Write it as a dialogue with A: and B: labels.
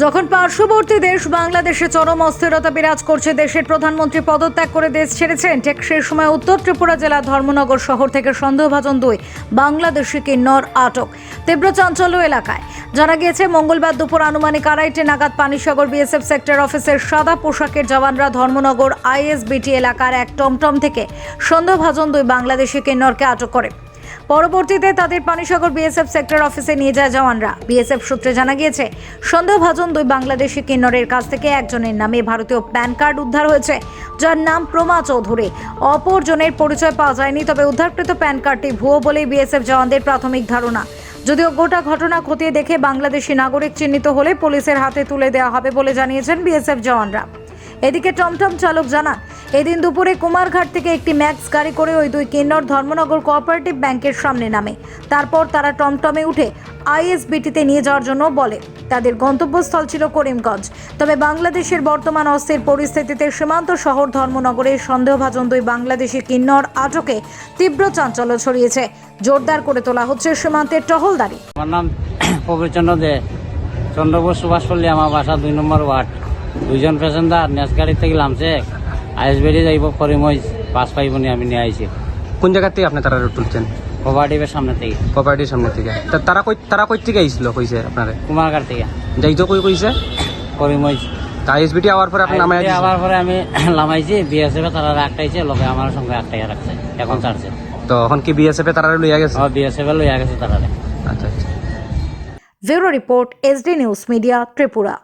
A: যখন পার্শ্ববর্তী দেশ বাংলাদেশে চরম অস্থিরতা বিরাজ করছে, দেশের প্রধানমন্ত্রী পদত্যাগ করে দেশ ছেড়েছেন, ঠিক সেই সময় উত্তর ত্রিপুরা জেলার ধর্মনগর শহর থেকে সন্দেহভাজন 2 বাংলাদেশি কিন্নর আটক। তীব্র চাঞ্চল্য এলাকায়। জানা গিয়েছে, মঙ্গলবার দুপুর আনুমানিক 2:30 নাগাদ পানিসাগর বিএসএফ সেক্টর অফিসের সাদা পোশাকের জওয়ানরা ধর্মনগর আইএসবিটি এলাকার এক টমটম থেকে সন্দেহভাজন 2 বাংলাদেশি কিন্নরকে আটক করে। পরবর্তীতে তাদের পানিসাগর বিএসএফ সেক্টর অফিসে নিয়ে যায় জওয়ানরা। বিএসএফ সূত্রে জানা গিয়েছে, সন্দেহভাজন 2 বাংলাদেশি কিন্নরের কাছ থেকে একজনের নামে ভারতীয় প্যান কার্ড উদ্ধার হয়েছে, যার নাম প্রমা চৌধুরী। অপরজনের পরিচয় পাওয়া যায়নি, তবে উদ্ধারকৃত প্যান কার্ডটি ভুয়ো বলেই বিএসএফ জওয়ানদের প্রাথমিক ধারণা। যদিও গোটা ঘটনা খতিয়ে দেখে বাংলাদেশি নাগরিক চিহ্নিত হলে পুলিশের হাতে তুলে দেওয়া হবে বলে জানিয়েছেন বিএসএফ জওয়ানরা। এদিকে টমটম চালক জানান, এদিন দুপুরে কুমারঘাট থেকে একটি ম্যাক্স গাড়ি করে ওই 2 কিন্নর ধর্মনগর কোঅপারেটিভ ব্যাংকের সামনে নামে। তারপর তারা টমটমে উঠে আইএসবিটিতে নিয়ে যাওয়ার জন্য বলে। তাদের গন্তব্যস্থল ছিল করিমগঞ্জ। তবে বাংলাদেশের বর্তমান অস্থির পরিস্থিতিতে সীমান্ত শহর ধর্মনগরের সন্দেহভাজন 2 বাংলাদেশি কিন্নর আটকে তীব্র চাঞ্চল্য ছড়িয়েছে। জোরদার করে তোলা হচ্ছে সীমান্তের টহলদারি।
B: আমার নাম প্রবীরচন্দ্র দে, চন্দ্রপুর সুভাষপল্লী, আমার বাসা 2 নম্বর ওয়ার্ড। 2 জন প্যাসেঞ্জার নেস গাড়ি থেকে নামছে, আইএসবিটি যাইব করিমগঞ্জ, পাস পাইব নি, আমি নিয়ে আইছি।
C: কোন জায়গা থেকে আপনি তারা তুলছেন?
B: কোঅপারেটিভের সামনে থেকে।
C: কোঅপারেটিভের সামনে থেকে। তারা কই থেকে আইছিল কইছে আপনারে?
B: কুমারঘাট থেকে।
C: যাইতো কই কইছে?
B: করিমগঞ্জ।
C: আইএসবিটি আওয়ার পরে আপনি নামাই দিয়েছেন?
B: আবার পরে আমি লামাইছি, বিএসএফ তারা একটাইছে, লোকে আমার সঙ্গে একটাই রাখছে, এখন ছাড়ছে।
C: তো এখন কি বিএসএফ তারা লইয়া গেছে?
B: বিএসএফ লইয়া গেছে তারা।
C: আচ্ছা আচ্ছা।
A: Bureau report, SD news media, Tripura.